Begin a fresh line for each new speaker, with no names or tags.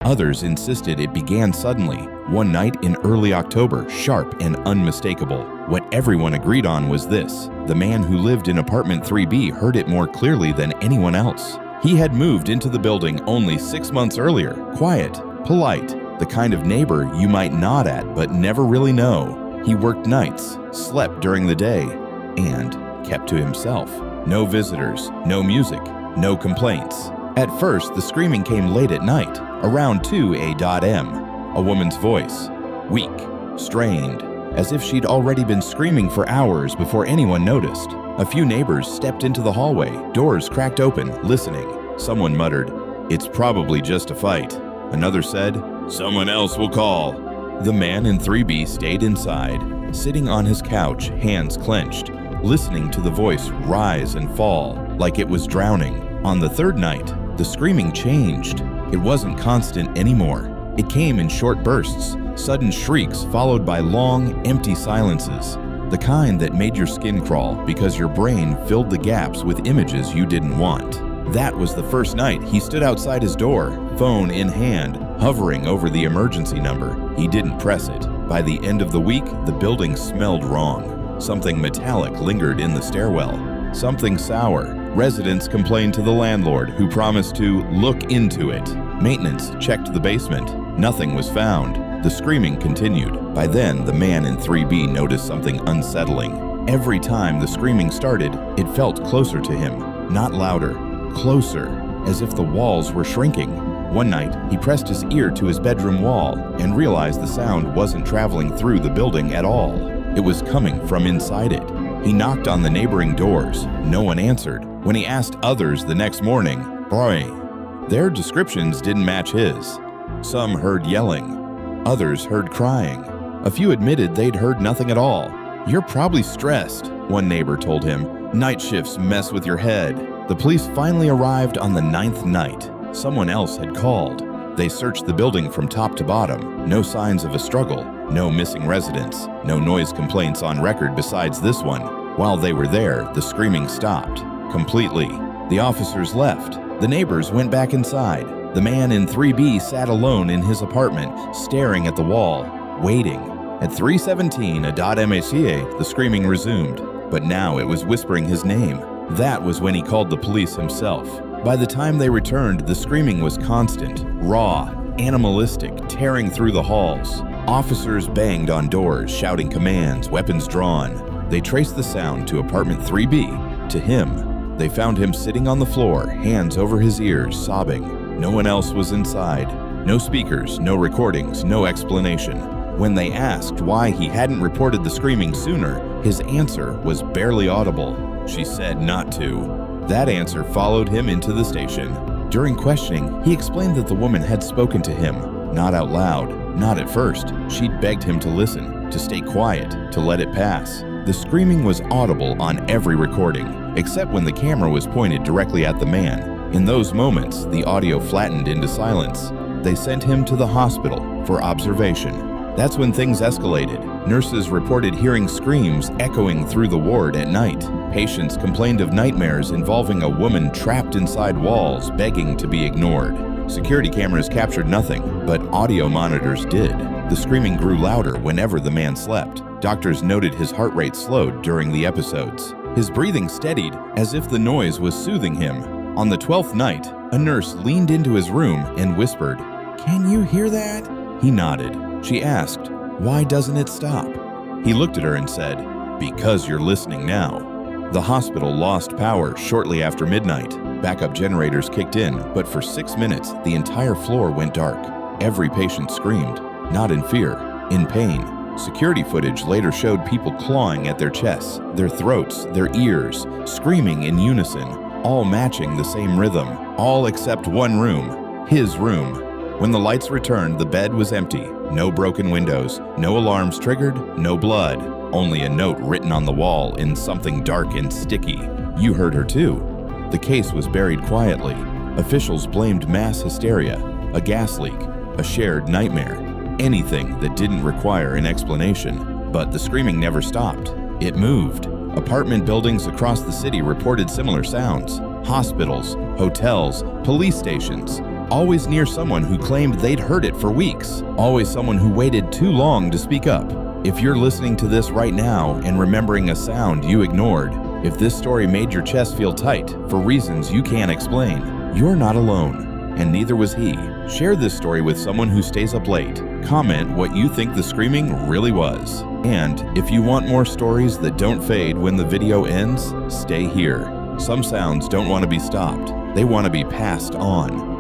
Others insisted it began suddenly, one night in early October, sharp and unmistakable. What everyone agreed on was this: the man who lived in apartment 3B heard it more clearly than anyone else. He had moved into the building only 6 months earlier, quiet, polite, the kind of neighbor you might nod at but never really know. He worked nights, slept during the day, and kept to himself. No visitors, no music, no complaints. At first, the screaming came late at night, around 2 a.m. A woman's voice, weak, strained, as if she'd already been screaming for hours before anyone noticed. A few neighbors stepped into the hallway, doors cracked open, listening. Someone muttered, "It's probably just a fight." Another said, "Someone else will call." The man in 3B stayed inside, sitting on his couch, hands clenched, listening to the voice rise and fall like it was drowning. On the third night, the screaming changed. It wasn't constant anymore. It came in short bursts, sudden shrieks followed by long, empty silences. The kind that made your skin crawl because your brain filled the gaps with images you didn't want. That was the first night he stood outside his door, phone in hand, hovering over the emergency number. He didn't press it. By the end of the week, the building smelled wrong. Something metallic lingered in the stairwell. Something sour. Residents complained to the landlord, who promised to look into it. Maintenance checked the basement. Nothing was found. The screaming continued. By then, the man in 3B noticed something unsettling. Every time the screaming started, it felt closer to him. Not louder, closer, as if the walls were shrinking. One night, he pressed his ear to his bedroom wall and realized the sound wasn't traveling through the building at all. It was coming from inside it. He knocked on the neighboring doors. No one answered. When he asked others the next morning, boy, their descriptions didn't match his. Some heard yelling. Others heard crying. A few admitted they'd heard nothing at all. "You're probably stressed," one neighbor told him. "Night shifts mess with your head." The police finally arrived on the 9th night. Someone else had called. They searched the building from top to bottom. No signs of a struggle. No missing residents. No noise complaints on record besides this one. While they were there, the screaming stopped. Completely. The officers left. The neighbors went back inside. The man in 3B sat alone in his apartment, staring at the wall, waiting. At 3:17 the screaming resumed, but now it was whispering his name. That was when he called the police himself. By the time they returned, the screaming was constant, raw, animalistic, tearing through the halls. Officers banged on doors, shouting commands, weapons drawn. They traced the sound to apartment 3B, to him. They found him sitting on the floor, hands over his ears, sobbing. No one else was inside. No speakers, no recordings, no explanation. When they asked why he hadn't reported the screaming sooner, his answer was barely audible. She said not to. That answer followed him into the station. During questioning, he explained that the woman had spoken to him, not out loud, not at first. She'd begged him to listen, to stay quiet, to let it pass. The screaming was audible on every recording, except when the camera was pointed directly at the man. In those moments, the audio flattened into silence. They sent him to the hospital for observation. That's when things escalated. Nurses reported hearing screams echoing through the ward at night. Patients complained of nightmares involving a woman trapped inside walls, begging to be ignored. Security cameras captured nothing, but audio monitors did. The screaming grew louder whenever the man slept. Doctors noted his heart rate slowed during the episodes. His breathing steadied, as if the noise was soothing him. On the 12th night, a nurse leaned into his room and whispered, "Can you hear that?" He nodded. She asked, "Why doesn't it stop?" He looked at her and said, "Because you're listening now." The hospital lost power shortly after midnight. Backup generators kicked in, but for 6 minutes, the entire floor went dark. Every patient screamed, not in fear, in pain. Security footage later showed people clawing at their chests, their throats, their ears, screaming in unison, all matching the same rhythm, all except one room, his room. When the lights returned, the bed was empty. No broken windows, no alarms triggered, no blood. Only a note written on the wall in something dark and sticky. You heard her too. The case was buried quietly. Officials blamed mass hysteria, a gas leak, a shared nightmare, anything that didn't require an explanation. But the screaming never stopped. It moved. Apartment buildings across the city reported similar sounds. Hospitals, hotels, police stations. Always near someone who claimed they'd heard it for weeks. Always someone who waited too long to speak up. If you're listening to this right now and remembering a sound you ignored, if this story made your chest feel tight for reasons you can't explain, you're not alone, and neither was he. Share this story with someone who stays up late. Comment what you think the screaming really was. And if you want more stories that don't fade when the video ends, stay here. Some sounds don't want to be stopped. They want to be passed on.